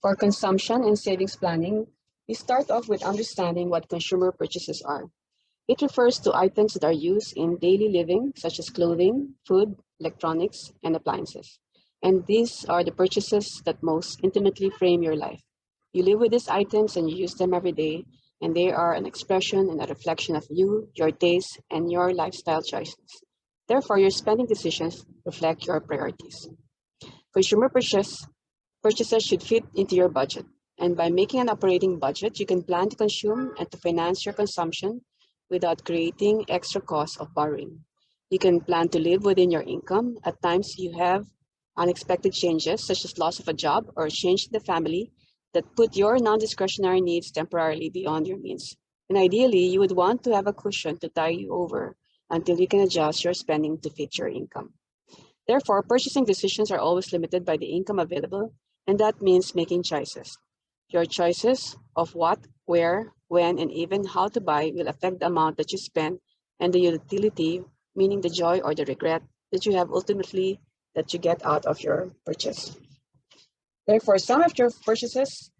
For consumption and savings planning, we start off with understanding what consumer purchases are. It refers to items that are used in daily living, such as clothing, food, electronics, and appliances. And these are the purchases that most intimately frame your life. You live with these items and you use them every day, and they are an expression and a reflection of you, your taste, and your lifestyle choices. Therefore, your spending decisions reflect your priorities. Consumer purchases should fit into your budget. And by making an operating budget, you can plan to consume and to finance your consumption without creating extra costs of borrowing. You can plan to live within your income. At times, you have unexpected changes, such as loss of a job or a change in the family, that put your non-discretionary needs temporarily beyond your means. And ideally, you would want to have a cushion to tie you over until you can adjust your spending to fit your income. Therefore, purchasing decisions are always limited by the income available, and that means making choices. Your choices of what, where, when, and even how to buy will affect the amount that you spend and the utility, meaning the joy or the regret that you have ultimately that you get out of your purchase. Therefore, some of your purchases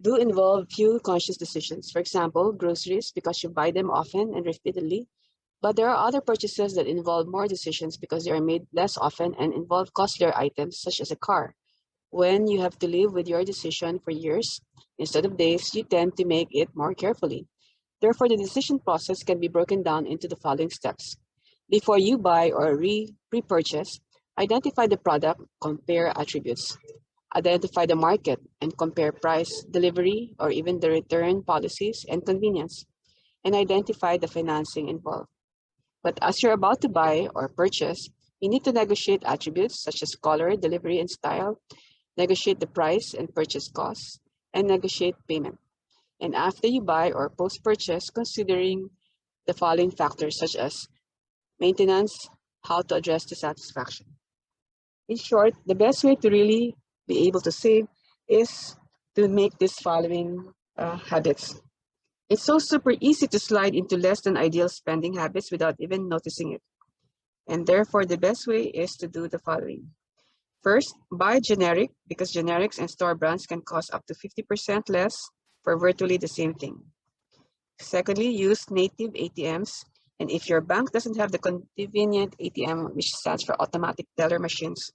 do involve few conscious decisions. For example, groceries because you buy them often and repeatedly. But there are other purchases that involve more decisions because they are made less often and involve costlier items such as a car. When you have to live with your decision for years instead of days, you tend to make it more carefully. Therefore, the decision process can be broken down into the following steps. Before you buy or pre-purchase, identify the product, compare attributes. Identify the market and compare price, delivery, or even the return policies and convenience. And identify the financing involved. But as you're about to buy or purchase, you need to negotiate attributes such as color, delivery, and style, negotiate the price and purchase costs, and negotiate payment. And after you buy or post-purchase, considering the following factors such as maintenance, how to address dissatisfaction. In short, the best way to really be able to save is to make these following habits. It's so super easy to slide into less than ideal spending habits without even noticing it. And therefore, the best way is to do the following. First, buy generic because generics and store brands can cost up to 50% less for virtually the same thing. Secondly, use native ATMs. And if your bank doesn't have the convenient ATM, which stands for automatic teller machines,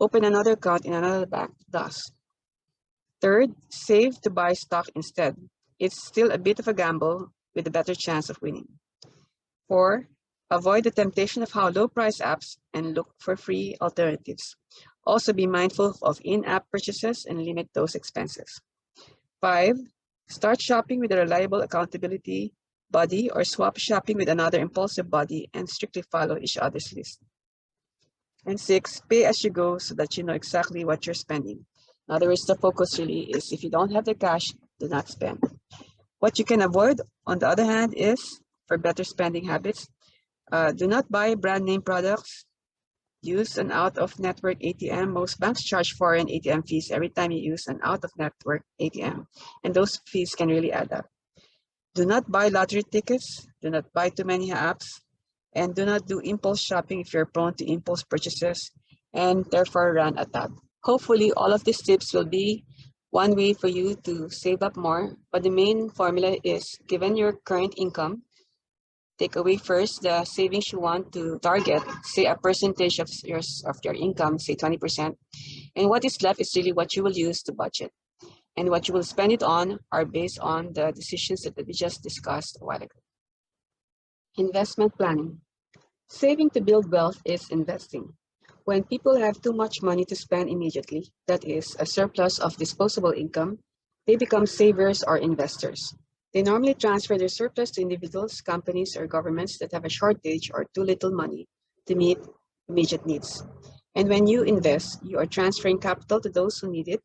open another account in another bank that does. Third, save to buy stock instead. It's still a bit of a gamble with a better chance of winning. 4, avoid the temptation of how low price apps and look for free alternatives. Also be mindful of in-app purchases and limit those expenses. 5, start shopping with a reliable accountability buddy or swap shopping with another impulsive buddy and strictly follow each other's list. And 6, pay as you go so that you know exactly what you're spending. In other words, the focus really is if you don't have the cash, do not spend. What you can avoid, on the other hand, is for better spending habits, do not buy brand name products. Use an out-of-network ATM. Most banks charge foreign ATM fees every time you use an out-of-network ATM, and those fees can really add up. Do not buy lottery tickets. Do not buy too many apps, and do not do impulse shopping if you're prone to impulse purchases, and therefore run a tab. Hopefully, all of these tips will be one way for you to save up more, but the main formula is given your current income, take away first the savings you want to target, say a percentage of your income, say 20%, and what is left is really what you will use to budget. And what you will spend it on are based on the decisions that we just discussed a while ago. Investment planning. Saving to build wealth is investing. When people have too much money to spend immediately, that is, a surplus of disposable income, they become savers or investors. They normally transfer their surplus to individuals, companies, or governments that have a shortage or too little money to meet immediate needs. And when you invest, you are transferring capital to those who need it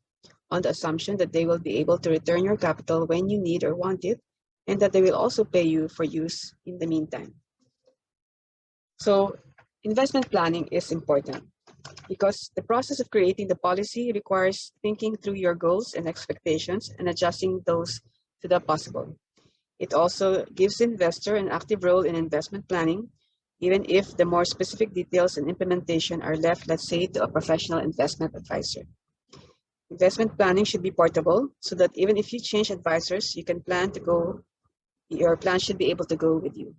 on the assumption that they will be able to return your capital when you need or want it, and that they will also pay you for use in the meantime. So investment planning is important because the process of creating the policy requires thinking through your goals and expectations and adjusting those to the possible. It also gives the investor an active role in investment planning, even if the more specific details and implementation are left, let's say, to a professional investment advisor. Investment planning should be portable so that even if you change advisors, you can plan to go, your plan should be able to go with you.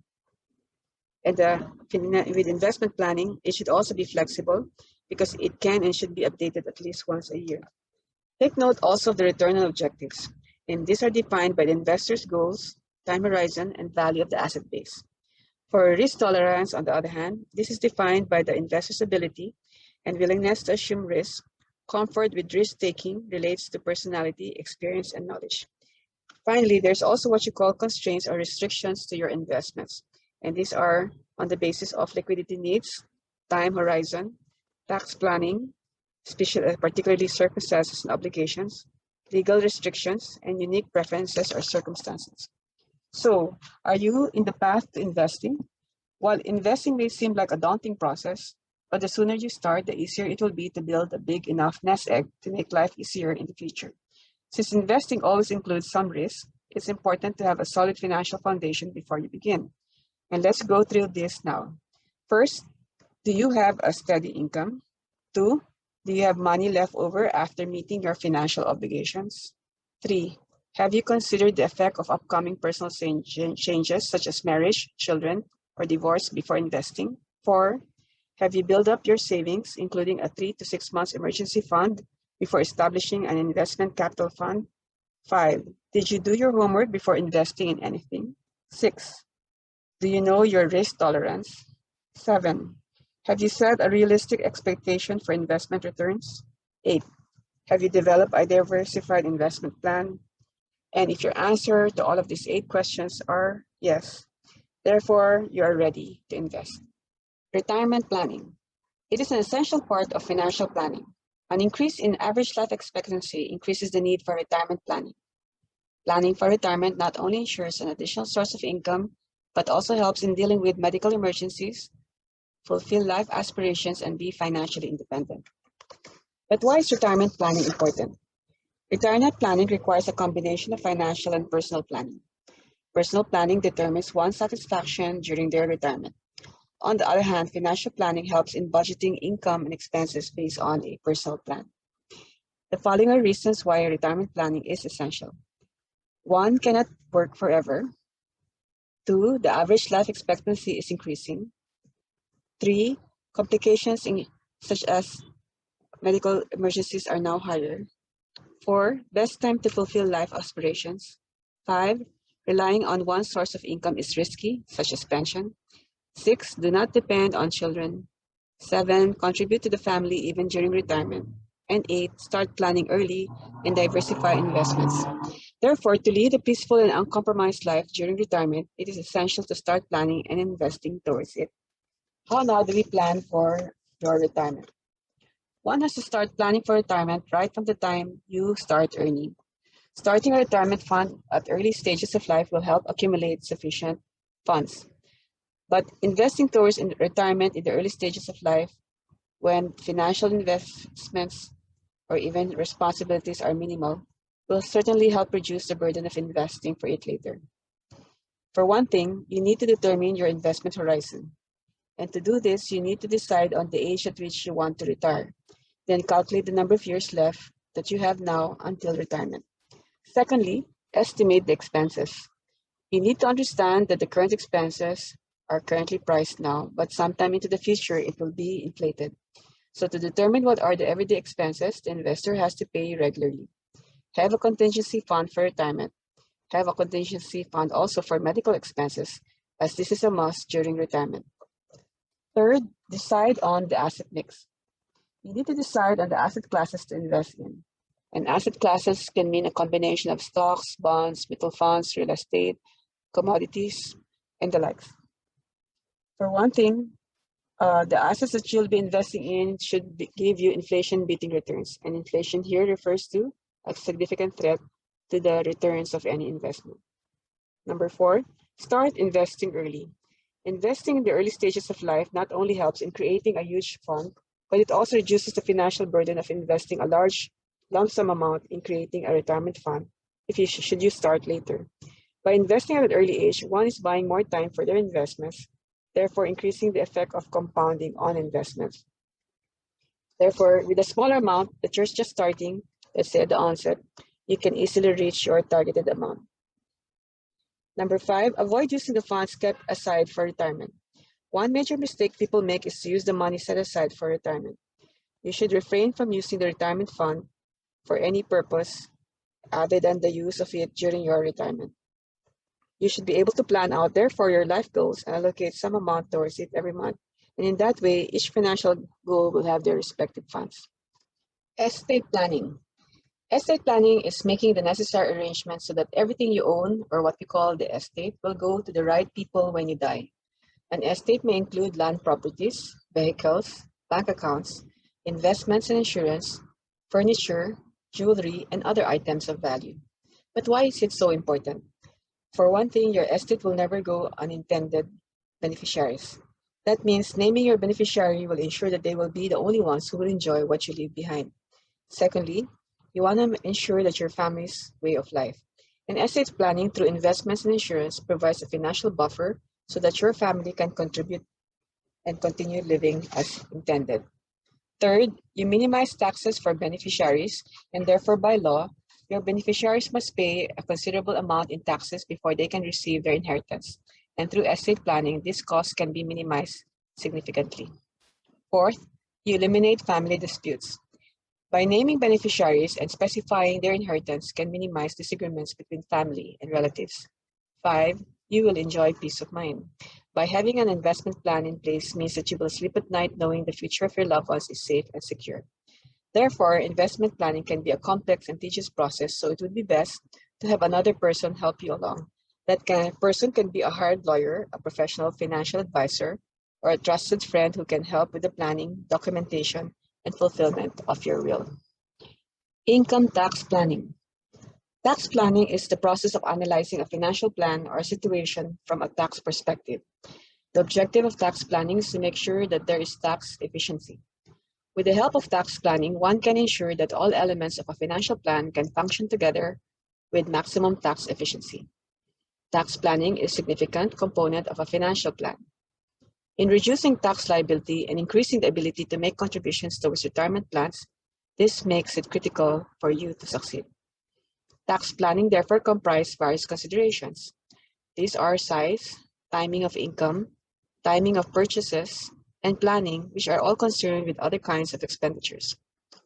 And with investment planning, it should also be flexible because it can and should be updated at least once a year. Take note also of the return on objectives, and these are defined by the investor's goals, time horizon, and value of the asset base. For risk tolerance, on the other hand, this is defined by the investor's ability and willingness to assume risk. Comfort with risk taking relates to personality, experience, and knowledge. Finally, there's also what you call constraints or restrictions to your investments, and these are on the basis of liquidity needs, time horizon, tax planning, particularly circumstances and obligations, legal restrictions, and unique preferences or circumstances. So, are you in the path to investing? While investing may seem like a daunting process, but the sooner you start, the easier it will be to build a big enough nest egg to make life easier in the future. Since investing always includes some risk, it's important to have a solid financial foundation before you begin. And let's go through this now. First, do you have a steady income? Two, do you have money left over after meeting your financial obligations? Three, have you considered the effect of upcoming personal changes such as marriage, children, or divorce before investing? Four, have you built up your savings, including a 3 to 6 months emergency fund, before establishing an investment capital fund? Five, did you do your homework before investing in anything? Six, do you know your risk tolerance? Seven, have you set a realistic expectation for investment returns? Eight, have you developed a diversified investment plan? And if your answer to all of these 8 questions are yes, therefore you are ready to invest. Retirement planning. It is an essential part of financial planning. An increase in average life expectancy increases the need for retirement planning. Planning for retirement not only ensures an additional source of income, but also helps in dealing with medical emergencies, fulfill life aspirations, and be financially independent. But why is retirement planning important? Retirement planning requires a combination of financial and personal planning. Personal planning determines one's satisfaction during their retirement. On the other hand, financial planning helps in budgeting income and expenses based on a personal plan. The following are reasons why retirement planning is essential. One, cannot work forever. Two, the average life expectancy is increasing. Three, complications such as medical emergencies are now higher. Four, best time to fulfill life aspirations. Five, relying on one source of income is risky, such as pension. 6, do not depend on children. 7, contribute to the family even during retirement. And 8, start planning early and diversify investments. Therefore, to lead a peaceful and uncompromised life during retirement, it is essential to start planning and investing towards it. How now do we plan for your retirement? One has to start planning for retirement right from the time you start earning. Starting a retirement fund at early stages of life will help accumulate sufficient funds. But investing towards retirement in the early stages of life, when financial investments or even responsibilities are minimal, will certainly help reduce the burden of investing for it later. For one thing, you need to determine your investment horizon. And to do this, you need to decide on the age at which you want to retire. Then calculate the number of years left that you have now until retirement. Secondly, estimate the expenses. You need to understand that the current expenses are currently priced now, but sometime into the future, it will be inflated. So to determine what are the everyday expenses the investor has to pay regularly. Have a contingency fund for retirement. Have a contingency fund also for medical expenses, as this is a must during retirement. Third, decide on the asset mix. You need to decide on the asset classes to invest in. And asset classes can mean a combination of stocks, bonds, mutual funds, real estate, commodities, and the likes. For one thing, the assets that you'll be investing in should give you inflation-beating returns. And inflation here refers to a significant threat to the returns of any investment. Number 4, start investing early. Investing in the early stages of life not only helps in creating a huge fund, but it also reduces the financial burden of investing a large lump sum amount in creating a retirement fund should you start later. By investing at an early age, one is buying more time for their investments, therefore increasing the effect of compounding on investments. Therefore, with a smaller amount that you're just starting, let's say at the onset, you can easily reach your targeted amount. Number 5, avoid using the funds kept aside for retirement. One major mistake people make is to use the money set aside for retirement. You should refrain from using the retirement fund for any purpose other than the use of it during your retirement. You should be able to plan out therefore your life goals and allocate some amount towards it every month. And in that way, each financial goal will have their respective funds. Estate planning. Estate planning is making the necessary arrangements so that everything you own, or what we call the estate, will go to the right people when you die. An estate may include land properties, vehicles, bank accounts, investments and insurance, furniture, jewelry, and other items of value. But why is it so important? For one thing, your estate will never go unintended beneficiaries. That means naming your beneficiary will ensure that they will be the only ones who will enjoy what you leave behind. Secondly, you want to ensure that your family's way of life. And estate planning through investments and insurance provides a financial buffer so that your family can contribute and continue living as intended. Third, you minimize taxes for beneficiaries, and therefore by law, your beneficiaries must pay a considerable amount in taxes before they can receive their inheritance. And through estate planning, this cost can be minimized significantly. Fourth, you eliminate family disputes. By naming beneficiaries and specifying their inheritance can minimize disagreements between family and relatives. 5, you will enjoy peace of mind. By having an investment plan in place means that you will sleep at night knowing the future of your loved ones is safe and secure. Therefore, investment planning can be a complex and tedious process, so it would be best to have another person help you along. Person can be a hired lawyer, a professional financial advisor, or a trusted friend who can help with the planning, documentation, and fulfillment of your will. Income tax planning. Tax planning is the process of analyzing a financial plan or a situation from a tax perspective. The objective of tax planning is to make sure that there is tax efficiency. With the help of tax planning, one can ensure that all elements of a financial plan can function together with maximum tax efficiency. Tax planning is a significant component of a financial plan. In reducing tax liability and increasing the ability to make contributions towards retirement plans, this makes it critical for you to succeed. Tax planning therefore comprises various considerations. These are size, timing of income, timing of purchases, and planning, which are all concerned with other kinds of expenditures.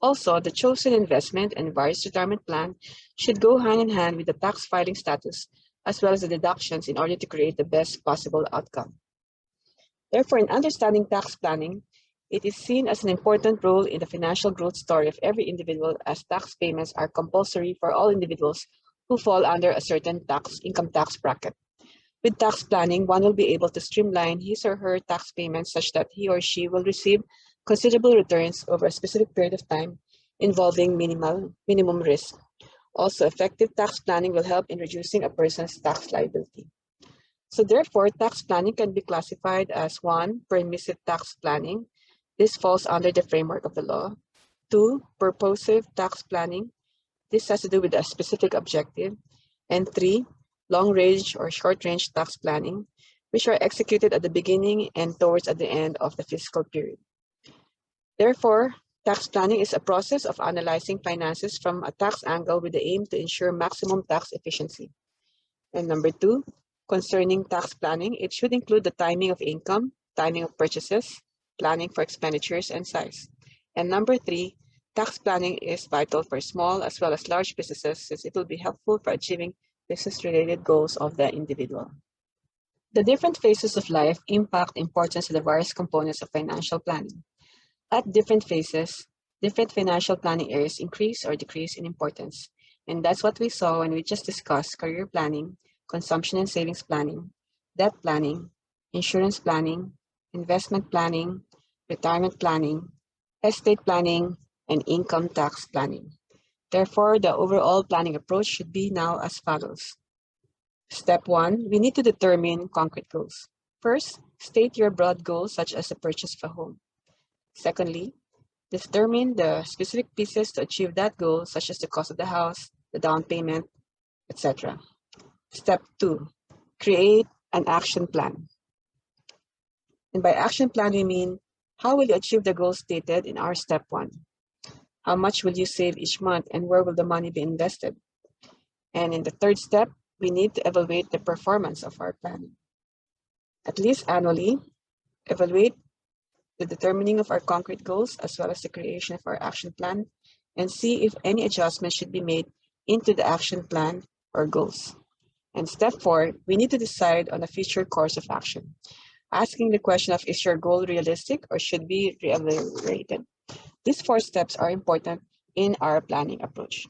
Also, the chosen investment and various retirement plan should go hand in hand with the tax filing status, as well as the deductions in order to create the best possible outcome. Therefore, in understanding tax planning, it is seen as an important role in the financial growth story of every individual, as tax payments are compulsory for all individuals who fall under a certain income tax bracket. With tax planning, one will be able to streamline his or her tax payments such that he or she will receive considerable returns over a specific period of time involving minimum risk. Also, effective tax planning will help in reducing a person's tax liability. So therefore, tax planning can be classified as 1, permissive tax planning. This falls under the framework of the law. 2, purposive tax planning. This has to do with a specific objective. And 3, long-range or short-range tax planning, which are executed at the beginning and towards at the end of the fiscal period. Therefore, tax planning is a process of analyzing finances from a tax angle with the aim to ensure maximum tax efficiency. And number 2, concerning tax planning, it should include the timing of income, timing of purchases, planning for expenditures, and size. And number 3, tax planning is vital for small as well as large businesses, since it will be helpful for achieving business-related goals of the individual. The different phases of life impact importance of the various components of financial planning. At different phases, different financial planning areas increase or decrease in importance. And that's what we saw when we just discussed career planning, consumption and savings planning, debt planning, insurance planning, investment planning, retirement planning, estate planning, and income tax planning. Therefore, the overall planning approach should be now as follows. Step 1, we need to determine concrete goals. First, state your broad goals such as the purchase of a home. Secondly, determine the specific pieces to achieve that goal, such as the cost of the house, the down payment, etc. Step 2, create an action plan. And by action plan, we mean how will you achieve the goals stated in our step 1? How much will you save each month and where will the money be invested? And in the third step, we need to evaluate the performance of our planning. At least annually, evaluate the determining of our concrete goals as well as the creation of our action plan and see if any adjustments should be made into the action plan or goals. And step 4, we need to decide on a future course of action, asking the question of is your goal realistic or should be reevaluated. These 4 steps are important in our planning approach.